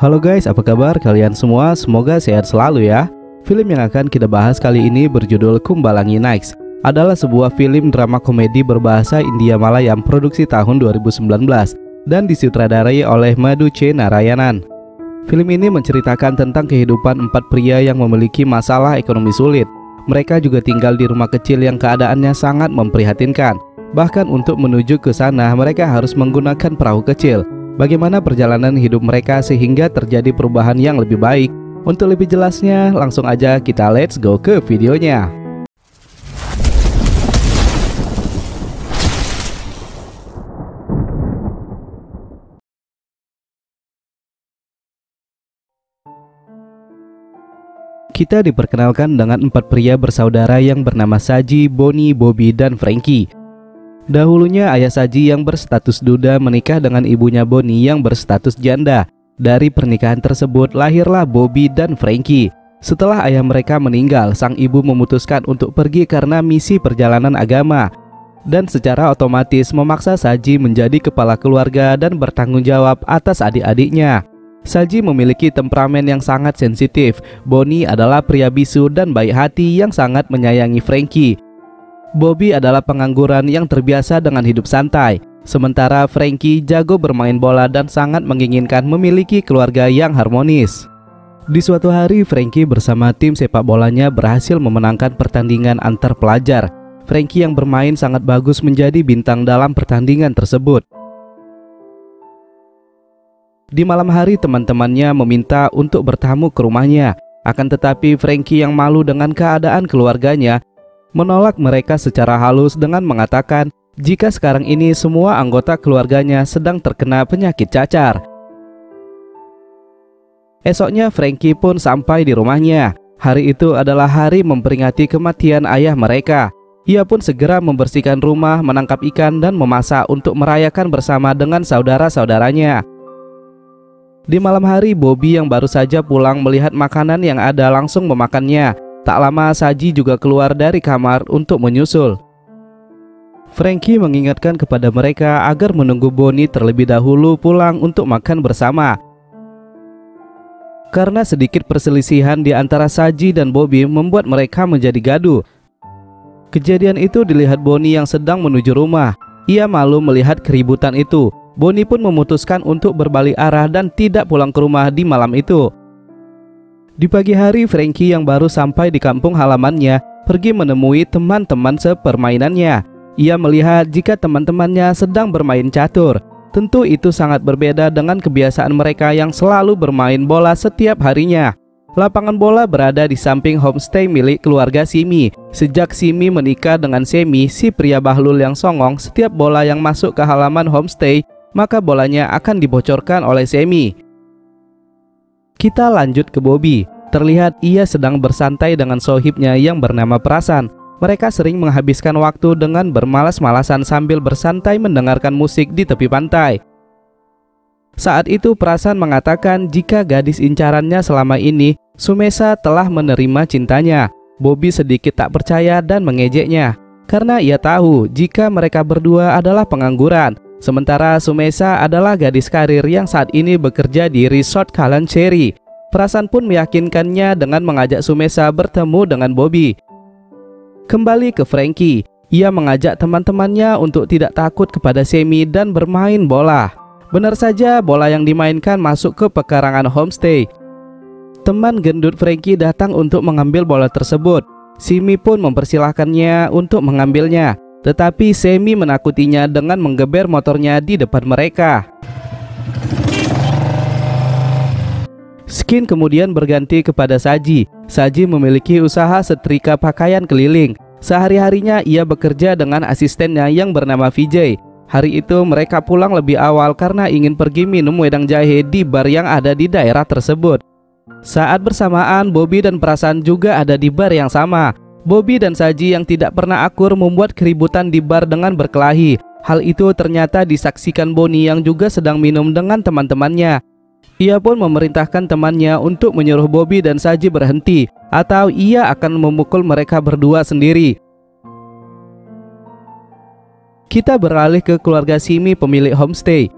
Halo guys, apa kabar kalian semua? Semoga sehat selalu ya. Film yang akan kita bahas kali ini berjudul Kumbalangi Nights. Adalah sebuah film drama komedi berbahasa India Malayam produksi tahun 2019 dan disutradarai oleh Madhu C. Narayanan. Film ini menceritakan tentang kehidupan 4 pria yang memiliki masalah ekonomi sulit. Mereka juga tinggal di rumah kecil yang keadaannya sangat memprihatinkan. Bahkan untuk menuju ke sana mereka harus menggunakan perahu kecil. Bagaimana perjalanan hidup mereka sehingga terjadi perubahan yang lebih baik? Untuk lebih jelasnya, langsung aja kita let's go ke videonya. Kita diperkenalkan dengan 4 pria bersaudara yang bernama Saji, Bonnie, Bobby, dan Frankie. Dahulunya ayah Saji yang berstatus duda menikah dengan ibunya Bonnie yang berstatus janda. Dari pernikahan tersebut lahirlah Bobby dan Frankie. Setelah ayah mereka meninggal, sang ibu memutuskan untuk pergi karena misi perjalanan agama. Dan secara otomatis memaksa Saji menjadi kepala keluarga dan bertanggung jawab atas adik-adiknya. Saji memiliki temperamen yang sangat sensitif. Bonnie adalah pria bisu dan baik hati yang sangat menyayangi Frankie. Bobby adalah pengangguran yang terbiasa dengan hidup santai. Sementara Frankie jago bermain bola dan sangat menginginkan memiliki keluarga yang harmonis. Di suatu hari, Frankie bersama tim sepak bolanya berhasil memenangkan pertandingan antar pelajar. Frankie yang bermain sangat bagus menjadi bintang dalam pertandingan tersebut. Di malam hari, teman-temannya meminta untuk bertamu ke rumahnya. Akan tetapi Frankie yang malu dengan keadaan keluarganya menolak mereka secara halus dengan mengatakan jika sekarang ini semua anggota keluarganya sedang terkena penyakit cacar. Esoknya Frankie pun sampai di rumahnya. Hari itu adalah hari memperingati kematian ayah mereka. Ia pun segera membersihkan rumah, menangkap ikan dan memasak untuk merayakan bersama dengan saudara-saudaranya. Di malam hari, Bobby yang baru saja pulang melihat makanan yang ada langsung memakannya. Tak lama Saji juga keluar dari kamar untuk menyusul. Frankie mengingatkan kepada mereka agar menunggu Bonnie terlebih dahulu pulang untuk makan bersama. Karena sedikit perselisihan di antara Saji dan Bobby membuat mereka menjadi gaduh. Kejadian itu dilihat Bonnie yang sedang menuju rumah. Ia malu melihat keributan itu. Bonnie pun memutuskan untuk berbalik arah dan tidak pulang ke rumah di malam itu. Di pagi hari, Frankie yang baru sampai di kampung halamannya pergi menemui teman-teman sepermainannya. Ia melihat jika teman-temannya sedang bermain catur. Tentu itu sangat berbeda dengan kebiasaan mereka yang selalu bermain bola setiap harinya. Lapangan bola berada di samping homestay milik keluarga Simi. Sejak Simi menikah dengan Semi, si pria bahlul yang songong, setiap bola yang masuk ke halaman homestay, maka bolanya akan dibocorkan oleh Semi. Kita lanjut ke Bobby. Terlihat ia sedang bersantai dengan sohibnya yang bernama Prasan. Mereka sering menghabiskan waktu dengan bermalas-malasan sambil bersantai mendengarkan musik di tepi pantai. Saat itu Prasan mengatakan jika gadis incarannya selama ini, Sumesa, telah menerima cintanya. Bobby sedikit tak percaya dan mengejeknya, karena ia tahu jika mereka berdua adalah pengangguran. Sementara Sumesa adalah gadis karir yang saat ini bekerja di resort Kalan Cherry. Prasan pun meyakinkannya dengan mengajak Sumesa bertemu dengan Bobby. Kembali ke Frankie, ia mengajak teman-temannya untuk tidak takut kepada Semi dan bermain bola. Benar saja, bola yang dimainkan masuk ke pekarangan homestay. Teman gendut Frankie datang untuk mengambil bola tersebut. Simi pun mempersilahkannya untuk mengambilnya. Tetapi Semi menakutinya dengan menggeber motornya di depan mereka. Skin kemudian berganti kepada Saji. Saji memiliki usaha setrika pakaian keliling. Sehari-harinya ia bekerja dengan asistennya yang bernama Vijay. Hari itu mereka pulang lebih awal karena ingin pergi minum wedang jahe di bar yang ada di daerah tersebut. Saat bersamaan, Bobby dan Prasan juga ada di bar yang sama. Bobby dan Saji yang tidak pernah akur membuat keributan di bar dengan berkelahi. Hal itu ternyata disaksikan Bonnie yang juga sedang minum dengan teman-temannya. Ia pun memerintahkan temannya untuk menyuruh Bobby dan Saji berhenti, atau ia akan memukul mereka berdua sendiri. Kita beralih ke keluarga Simi, pemilik homestay.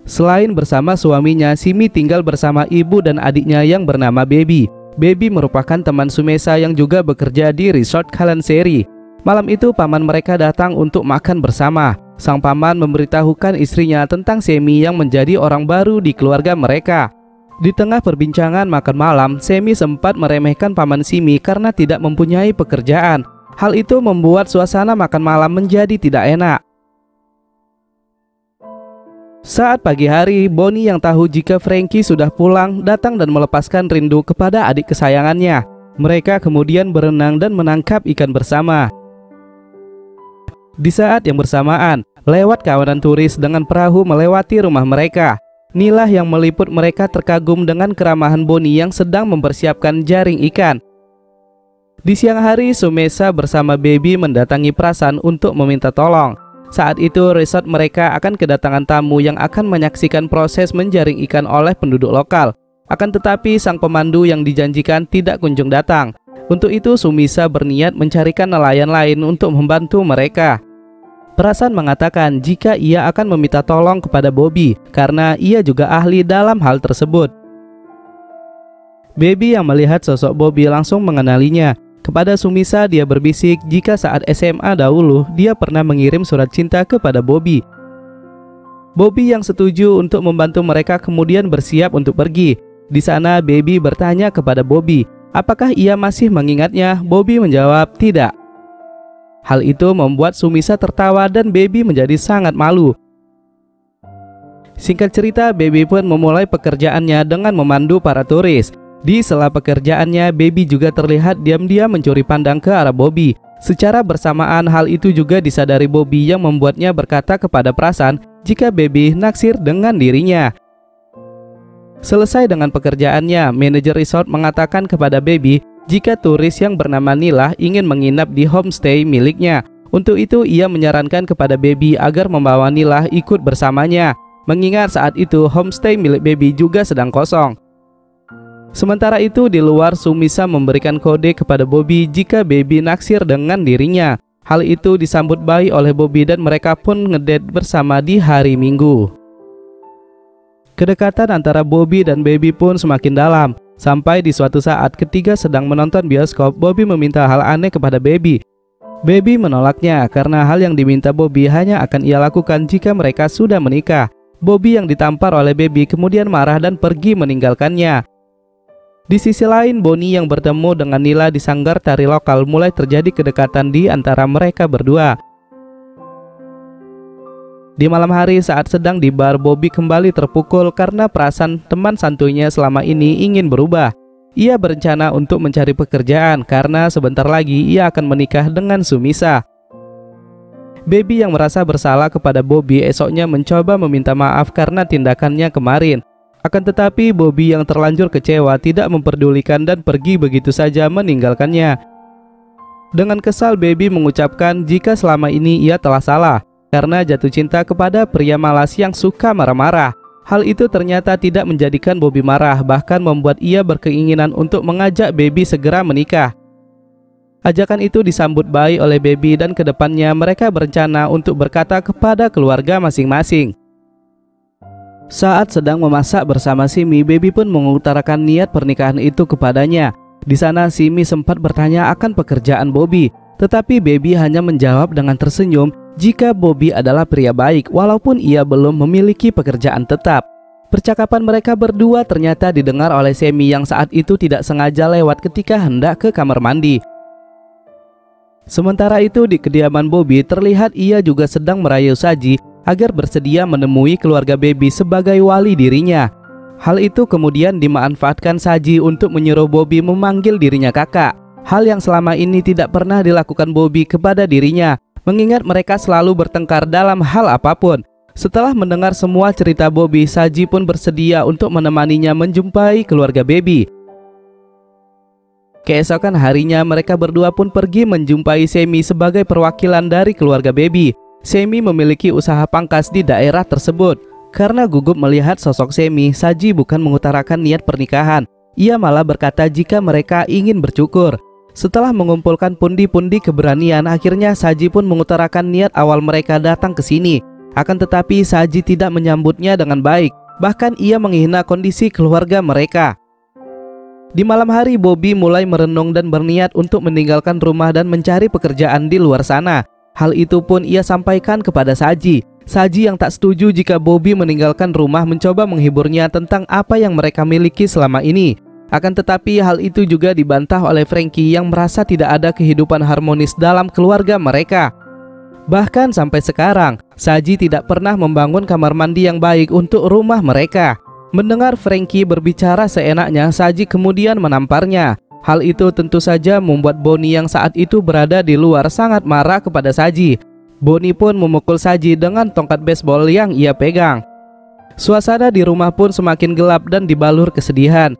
Selain bersama suaminya, Simi tinggal bersama ibu dan adiknya yang bernama Baby. Baby merupakan teman Sumesa yang juga bekerja di resort Kalanseri. Malam itu paman mereka datang untuk makan bersama. Sang paman memberitahukan istrinya tentang Semi yang menjadi orang baru di keluarga mereka. Di tengah perbincangan makan malam, Semi sempat meremehkan paman Simi karena tidak mempunyai pekerjaan. Hal itu membuat suasana makan malam menjadi tidak enak. Saat pagi hari, Bonnie yang tahu jika Frankie sudah pulang datang dan melepaskan rindu kepada adik kesayangannya. Mereka kemudian berenang dan menangkap ikan bersama. Di saat yang bersamaan, lewat kawanan turis dengan perahu melewati rumah mereka. Nilah yang meliput mereka terkagum dengan keramahan Bonnie yang sedang mempersiapkan jaring ikan. Di siang hari, Sumesa bersama Baby mendatangi Prasan untuk meminta tolong. Saat itu resort mereka akan kedatangan tamu yang akan menyaksikan proses menjaring ikan oleh penduduk lokal. Akan tetapi sang pemandu yang dijanjikan tidak kunjung datang. Untuk itu Sumisa berniat mencarikan nelayan lain untuk membantu mereka. Prasan mengatakan jika ia akan meminta tolong kepada Bobby karena ia juga ahli dalam hal tersebut. Baby yang melihat sosok Bobby langsung mengenalinya. Kepada Sumisa dia berbisik jika saat SMA dahulu dia pernah mengirim surat cinta kepada Bobby. Bobby yang setuju untuk membantu mereka kemudian bersiap untuk pergi. Di sana Baby bertanya kepada Bobby, apakah ia masih mengingatnya? Bobby menjawab tidak. Hal itu membuat Sumisa tertawa dan Baby menjadi sangat malu. Singkat cerita, Baby pun memulai pekerjaannya dengan memandu para turis. Di sela pekerjaannya, Baby juga terlihat diam-diam mencuri pandang ke arah Bobby. Secara bersamaan hal itu juga disadari Bobby yang membuatnya berkata kepada Prasan jika Baby naksir dengan dirinya. Selesai dengan pekerjaannya, manajer resort mengatakan kepada Baby jika turis yang bernama Nilah ingin menginap di homestay miliknya. Untuk itu ia menyarankan kepada Baby agar membawa Nilah ikut bersamanya, mengingat saat itu homestay milik Baby juga sedang kosong. Sementara itu di luar, Sumisa memberikan kode kepada Bobby jika Baby naksir dengan dirinya. Hal itu disambut baik oleh Bobby dan mereka pun ngedate bersama di hari Minggu. Kedekatan antara Bobby dan Baby pun semakin dalam. Sampai di suatu saat ketika sedang menonton bioskop, Bobby meminta hal aneh kepada Baby. Baby menolaknya karena hal yang diminta Bobby hanya akan ia lakukan jika mereka sudah menikah. Bobby yang ditampar oleh Baby kemudian marah dan pergi meninggalkannya. Di sisi lain, Bonnie yang bertemu dengan Nila di sanggar tari lokal mulai terjadi kedekatan di antara mereka berdua. Di malam hari saat sedang di bar, Bobby kembali terpukul karena perasaan teman santuinya selama ini ingin berubah. Ia berencana untuk mencari pekerjaan karena sebentar lagi ia akan menikah dengan Sumisa. Baby yang merasa bersalah kepada Bobby esoknya mencoba meminta maaf karena tindakannya kemarin. Akan tetapi Bobby yang terlanjur kecewa tidak memperdulikan dan pergi begitu saja meninggalkannya. Dengan kesal, Baby mengucapkan jika selama ini ia telah salah karena jatuh cinta kepada pria malas yang suka marah-marah. Hal itu ternyata tidak menjadikan Bobby marah, bahkan membuat ia berkeinginan untuk mengajak Baby segera menikah. Ajakan itu disambut baik oleh Baby dan kedepannya mereka berencana untuk berkata kepada keluarga masing-masing. Saat sedang memasak bersama Simi, Baby pun mengutarakan niat pernikahan itu kepadanya. Di sana Simi sempat bertanya akan pekerjaan Bobby, tetapi Baby hanya menjawab dengan tersenyum jika Bobby adalah pria baik walaupun ia belum memiliki pekerjaan tetap. Percakapan mereka berdua ternyata didengar oleh Semi yang saat itu tidak sengaja lewat ketika hendak ke kamar mandi. Sementara itu di kediaman Bobby terlihat ia juga sedang merayu Saji agar bersedia menemui keluarga Baby sebagai wali dirinya. Hal itu kemudian dimanfaatkan Saji untuk menyuruh Bobby memanggil dirinya kakak. Hal yang selama ini tidak pernah dilakukan Bobby kepada dirinya, mengingat mereka selalu bertengkar dalam hal apapun. Setelah mendengar semua cerita Bobby, Saji pun bersedia untuk menemaninya menjumpai keluarga Baby. Keesokan harinya mereka berdua pun pergi menjumpai Semi sebagai perwakilan dari keluarga Baby. Semi memiliki usaha pangkas di daerah tersebut. Karena gugup melihat sosok Semi, Saji bukan mengutarakan niat pernikahan. Ia malah berkata jika mereka ingin bercukur. Setelah mengumpulkan pundi-pundi keberanian, akhirnya Saji pun mengutarakan niat awal mereka datang ke sini. Akan tetapi Saji tidak menyambutnya dengan baik. Bahkan ia menghina kondisi keluarga mereka. Di malam hari, Bobby mulai merenung dan berniat untuk meninggalkan rumah dan mencari pekerjaan di luar sana. Hal itu pun ia sampaikan kepada Saji. Saji yang tak setuju jika Bobby meninggalkan rumah mencoba menghiburnya tentang apa yang mereka miliki selama ini. Akan tetapi hal itu juga dibantah oleh Frankie yang merasa tidak ada kehidupan harmonis dalam keluarga mereka. Bahkan sampai sekarang, Saji tidak pernah membangun kamar mandi yang baik untuk rumah mereka. Mendengar Frankie berbicara seenaknya, Saji kemudian menamparnya. Hal itu tentu saja membuat Bonnie yang saat itu berada di luar sangat marah kepada Saji. Bonnie pun memukul Saji dengan tongkat baseball yang ia pegang. Suasana di rumah pun semakin gelap dan dibalur kesedihan.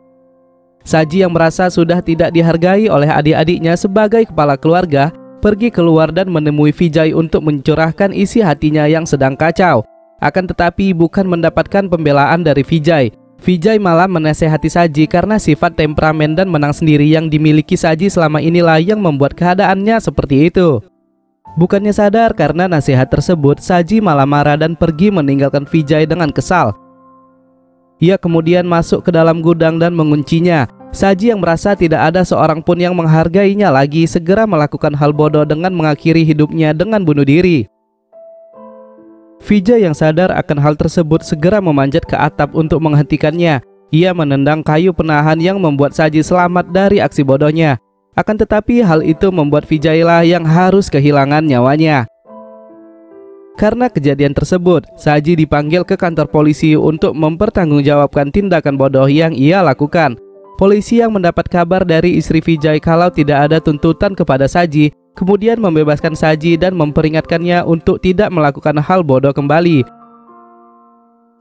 Saji yang merasa sudah tidak dihargai oleh adik-adiknya sebagai kepala keluarga, pergi keluar dan menemui Vijay untuk mencurahkan isi hatinya yang sedang kacau. Akan tetapi bukan mendapatkan pembelaan dari Vijay. Vijay malah menasehati Saji karena sifat temperamen dan menang sendiri yang dimiliki Saji selama inilah yang membuat keadaannya seperti itu. Bukannya sadar karena nasihat tersebut, Saji malah marah dan pergi meninggalkan Vijay dengan kesal. Ia kemudian masuk ke dalam gudang dan menguncinya. Saji yang merasa tidak ada seorang pun yang menghargainya lagi segera melakukan hal bodoh dengan mengakhiri hidupnya dengan bunuh diri. Vijay yang sadar akan hal tersebut segera memanjat ke atap untuk menghentikannya. Ia menendang kayu penahan yang membuat Saji selamat dari aksi bodohnya. Akan tetapi hal itu membuat Vijay lah yang harus kehilangan nyawanya. Karena kejadian tersebut, Saji dipanggil ke kantor polisi untuk mempertanggungjawabkan tindakan bodoh yang ia lakukan. Polisi yang mendapat kabar dari istri Vijay kalau tidak ada tuntutan kepada Saji, kemudian membebaskan Saji dan memperingatkannya untuk tidak melakukan hal bodoh kembali.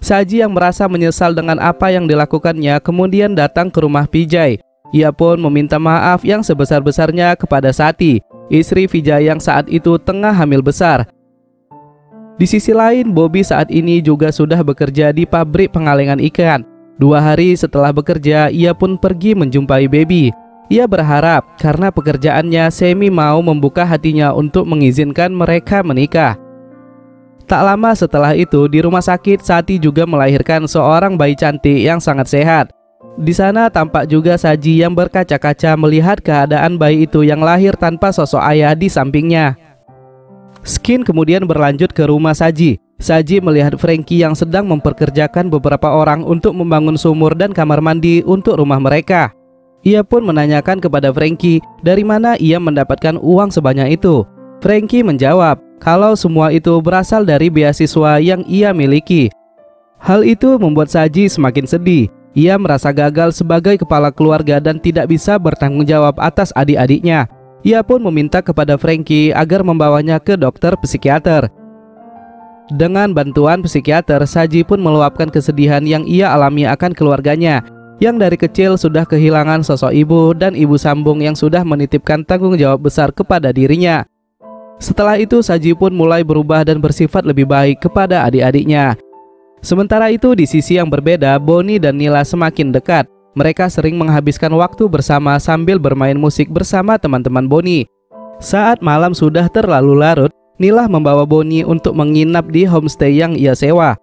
Saji yang merasa menyesal dengan apa yang dilakukannya kemudian datang ke rumah Vijay. Ia pun meminta maaf yang sebesar-besarnya kepada Sati, istri Vijay yang saat itu tengah hamil besar. Di sisi lain, Bobby saat ini juga sudah bekerja di pabrik pengalengan ikan. 2 hari setelah bekerja, ia pun pergi menjumpai Baby. Ia berharap karena pekerjaannya, Semi mau membuka hatinya untuk mengizinkan mereka menikah. Tak lama setelah itu, di rumah sakit, Sati juga melahirkan seorang bayi cantik yang sangat sehat. Di sana tampak juga Saji yang berkaca-kaca melihat keadaan bayi itu yang lahir tanpa sosok ayah di sampingnya. Skin kemudian berlanjut ke rumah Saji. Saji melihat Frankie yang sedang memperkerjakan beberapa orang untuk membangun sumur dan kamar mandi untuk rumah mereka. Ia pun menanyakan kepada Frankie dari mana ia mendapatkan uang sebanyak itu. Frankie menjawab kalau semua itu berasal dari beasiswa yang ia miliki. Hal itu membuat Saji semakin sedih. Ia merasa gagal sebagai kepala keluarga dan tidak bisa bertanggung jawab atas adik-adiknya. Ia pun meminta kepada Frankie agar membawanya ke dokter psikiater. Dengan bantuan psikiater, Saji pun meluapkan kesedihan yang ia alami akan keluarganya yang dari kecil sudah kehilangan sosok ibu dan ibu sambung yang sudah menitipkan tanggung jawab besar kepada dirinya. Setelah itu, Saji pun mulai berubah dan bersifat lebih baik kepada adik-adiknya. Sementara itu, di sisi yang berbeda, Bonnie dan Nila semakin dekat. Mereka sering menghabiskan waktu bersama sambil bermain musik bersama teman-teman Bonnie. Saat malam sudah terlalu larut, Nila membawa Bonnie untuk menginap di homestay yang ia sewa.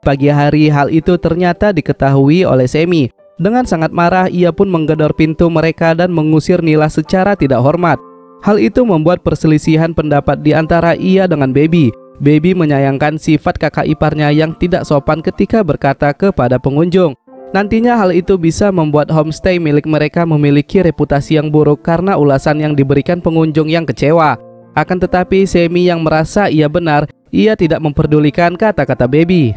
Pagi hari hal itu ternyata diketahui oleh Semi. Dengan sangat marah, ia pun menggedor pintu mereka dan mengusir Nila secara tidak hormat. Hal itu membuat perselisihan pendapat di antara ia dengan Baby. Baby menyayangkan sifat kakak iparnya yang tidak sopan ketika berkata kepada pengunjung. Nantinya hal itu bisa membuat homestay milik mereka memiliki reputasi yang buruk karena ulasan yang diberikan pengunjung yang kecewa. Akan tetapi Semi yang merasa ia benar, ia tidak memperdulikan kata-kata Baby.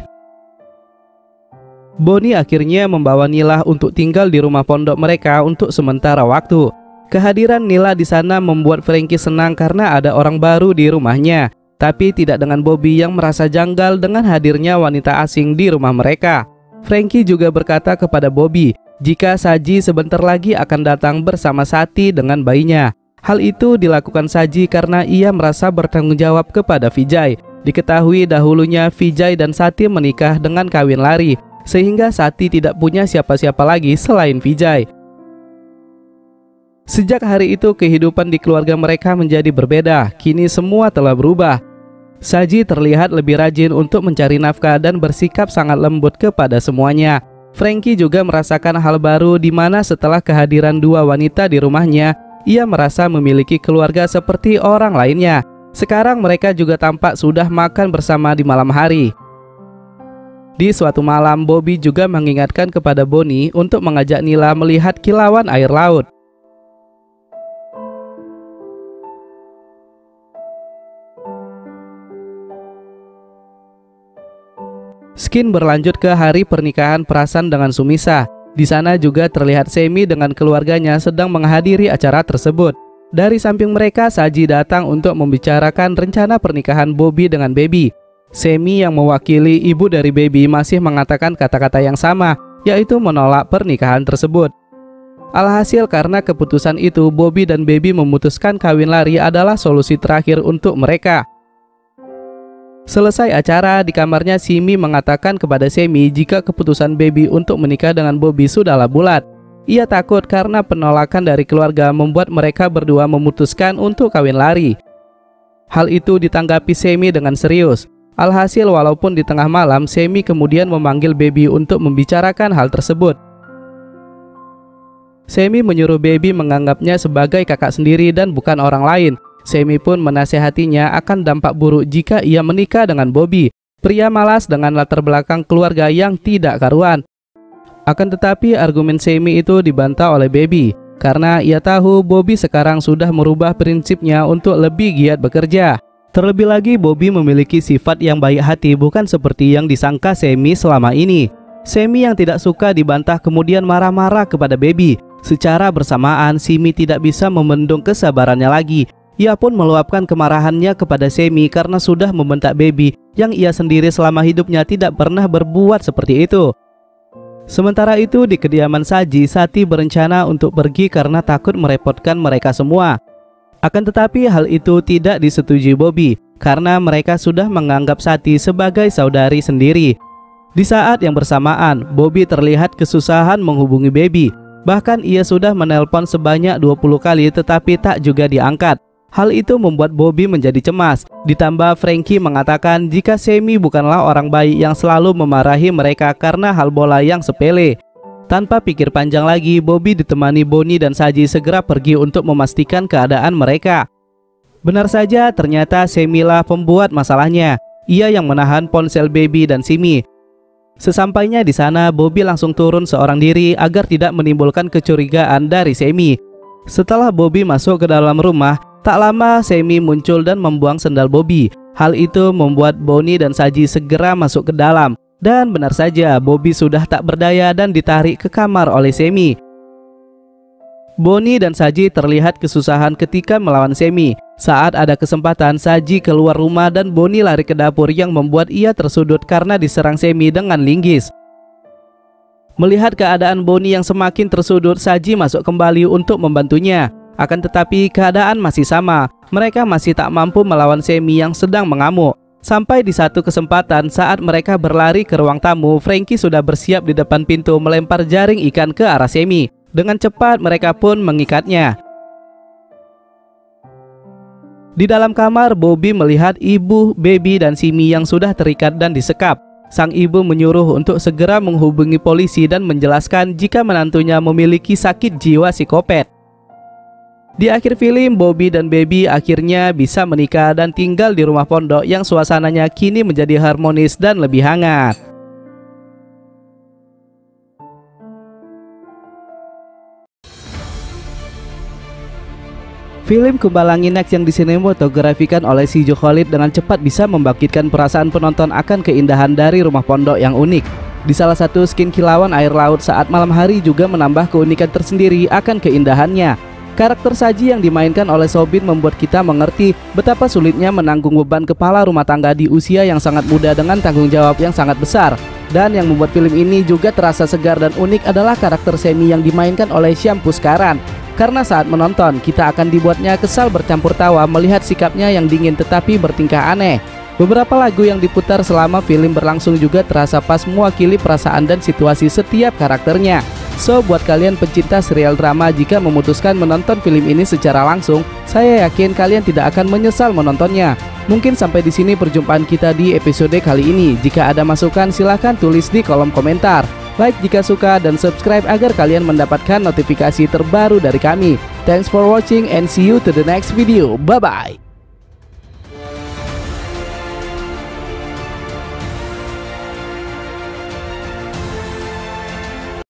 Bonnie akhirnya membawa Nila untuk tinggal di rumah pondok mereka untuk sementara waktu. Kehadiran Nila di sana membuat Frankie senang karena ada orang baru di rumahnya. Tapi tidak dengan Bobby yang merasa janggal dengan hadirnya wanita asing di rumah mereka. Frankie juga berkata kepada Bobby jika Saji sebentar lagi akan datang bersama Sati dengan bayinya. Hal itu dilakukan Saji karena ia merasa bertanggung jawab kepada Vijay. Diketahui dahulunya Vijay dan Sati menikah dengan kawin lari, sehingga Sati tidak punya siapa-siapa lagi selain Vijay. Sejak hari itu kehidupan di keluarga mereka menjadi berbeda. Kini semua telah berubah. Saji terlihat lebih rajin untuk mencari nafkah dan bersikap sangat lembut kepada semuanya. Frankie juga merasakan hal baru di mana setelah kehadiran dua wanita di rumahnya, ia merasa memiliki keluarga seperti orang lainnya. Sekarang mereka juga tampak sudah makan bersama di malam hari. Di suatu malam, Bobby juga mengingatkan kepada Bonnie untuk mengajak Nila melihat kilauan air laut. Skin berlanjut ke hari pernikahan Prasan dengan Sumisa. Di sana juga terlihat Semi dengan keluarganya sedang menghadiri acara tersebut. Dari samping mereka, Saji datang untuk membicarakan rencana pernikahan Bobby dengan Baby. Semi yang mewakili ibu dari Baby masih mengatakan kata-kata yang sama, yaitu menolak pernikahan tersebut. Alhasil karena keputusan itu, Bobby dan Baby memutuskan kawin lari adalah solusi terakhir untuk mereka. Selesai acara, di kamarnya Simi mengatakan kepada Semi jika keputusan Baby untuk menikah dengan Bobby sudahlah bulat. Ia takut karena penolakan dari keluarga membuat mereka berdua memutuskan untuk kawin lari. Hal itu ditanggapi Semi dengan serius. Alhasil walaupun di tengah malam, Semi kemudian memanggil Baby untuk membicarakan hal tersebut. Semi menyuruh Baby menganggapnya sebagai kakak sendiri dan bukan orang lain. Semi pun menasehatinya akan dampak buruk jika ia menikah dengan Bobby, pria malas dengan latar belakang keluarga yang tidak karuan. Akan tetapi argumen Semi itu dibantah oleh Baby, karena ia tahu Bobby sekarang sudah merubah prinsipnya untuk lebih giat bekerja. Terlebih lagi Bobby memiliki sifat yang baik hati, bukan seperti yang disangka Semi selama ini. Semi yang tidak suka dibantah kemudian marah-marah kepada Baby. Secara bersamaan Semi tidak bisa membendung kesabarannya lagi. Ia pun meluapkan kemarahannya kepada Semi karena sudah membentak Baby yang ia sendiri selama hidupnya tidak pernah berbuat seperti itu. Sementara itu di kediaman Saji, Sati berencana untuk pergi karena takut merepotkan mereka semua. Akan tetapi hal itu tidak disetujui Bobby karena mereka sudah menganggap Sati sebagai saudari sendiri. Di saat yang bersamaan, Bobby terlihat kesusahan menghubungi Baby. Bahkan ia sudah menelpon sebanyak 20 kali tetapi tak juga diangkat. Hal itu membuat Bobby menjadi cemas. Ditambah Frankie mengatakan jika Semi bukanlah orang baik yang selalu memarahi mereka karena hal bola yang sepele. Tanpa pikir panjang lagi, Bobby ditemani Bonnie dan Saji segera pergi untuk memastikan keadaan mereka. Benar saja, ternyata Semilah pembuat masalahnya. Ia yang menahan ponsel Baby dan Simi. Sesampainya di sana, Bobby langsung turun seorang diri agar tidak menimbulkan kecurigaan dari Semi. Setelah Bobby masuk ke dalam rumah, tak lama Semi muncul dan membuang sendal Bobby. Hal itu membuat Bonnie dan Saji segera masuk ke dalam. Dan benar saja, Bobby sudah tak berdaya dan ditarik ke kamar oleh Semi. Bonnie dan Saji terlihat kesusahan ketika melawan Semi. Saat ada kesempatan, Saji keluar rumah dan Bonnie lari ke dapur yang membuat ia tersudut karena diserang Semi dengan linggis. Melihat keadaan Bonnie yang semakin tersudut, Saji masuk kembali untuk membantunya. Akan tetapi keadaan masih sama. Mereka masih tak mampu melawan Semi yang sedang mengamuk. Sampai di satu kesempatan saat mereka berlari ke ruang tamu, Frankie sudah bersiap di depan pintu melempar jaring ikan ke arah Semi. Dengan cepat mereka pun mengikatnya. Di dalam kamar, Bobby melihat ibu, Baby dan Simi yang sudah terikat dan disekap. Sang ibu menyuruh untuk segera menghubungi polisi dan menjelaskan jika menantunya memiliki sakit jiwa psikopat. Di akhir film, Bobby dan Baby akhirnya bisa menikah dan tinggal di rumah pondok yang suasananya kini menjadi harmonis dan lebih hangat. Film Kumbalangi Next yang disinematografikan oleh Sijo Khalid dengan cepat bisa membangkitkan perasaan penonton akan keindahan dari rumah pondok yang unik. Di salah satu skin kilauan air laut saat malam hari juga menambah keunikan tersendiri akan keindahannya. Karakter Saji yang dimainkan oleh Sobin membuat kita mengerti betapa sulitnya menanggung beban kepala rumah tangga di usia yang sangat muda dengan tanggung jawab yang sangat besar. Dan yang membuat film ini juga terasa segar dan unik adalah karakter Semi yang dimainkan oleh Syam Puskaran. Karena saat menonton, kita akan dibuatnya kesal bercampur tawa melihat sikapnya yang dingin tetapi bertingkah aneh. Beberapa lagu yang diputar selama film berlangsung juga terasa pas mewakili perasaan dan situasi setiap karakternya. So, buat kalian pencinta serial drama, jika memutuskan menonton film ini secara langsung, saya yakin kalian tidak akan menyesal menontonnya. Mungkin sampai di sini perjumpaan kita di episode kali ini. Jika ada masukan, silahkan tulis di kolom komentar. Like jika suka dan subscribe agar kalian mendapatkan notifikasi terbaru dari kami. Thanks for watching and see you to the next video. Bye-bye.